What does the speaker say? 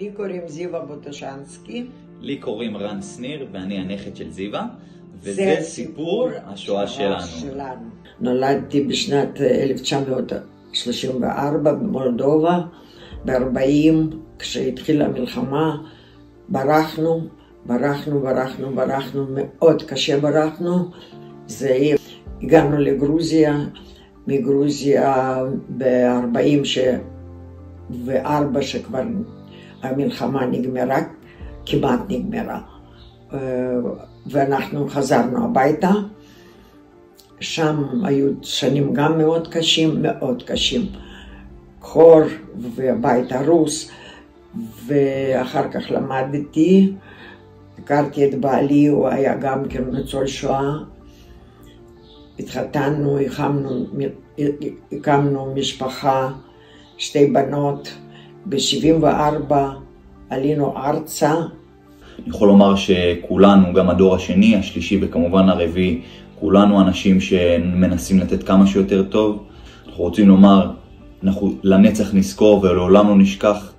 לי קוראים זיווה בוטושנסקי. לי קוראים רן שניר ואני הנכד של זיווה, וזה סיפור השואה שלנו. נולדתי בשנת 1934 במולדובה, ב-40, כשהתחילה המלחמה, ברחנו, מאוד קשה ברחנו. הגענו לגרוזיה, מגרוזיה ב-44 שכבר המלחמה נגמרה, כמעט נגמרה, ואנחנו חזרנו הביתה. שם היו שנים גם מאוד קשים, קור ובית הרוס, ואחר כך למדתי, הכרתי את בעלי, הוא היה גם כן ניצול שואה, התחתנו, הקמנו משפחה, 2 בנות, ב-74 עלינו ארצה. אני יכול לומר שכולנו, גם הדור השני, השלישי וכמובן הרביעי, כולנו אנשים שמנסים לתת כמה שיותר טוב. אנחנו רוצים לומר, אנחנו לנצח נזכור ולעולם לא נשכח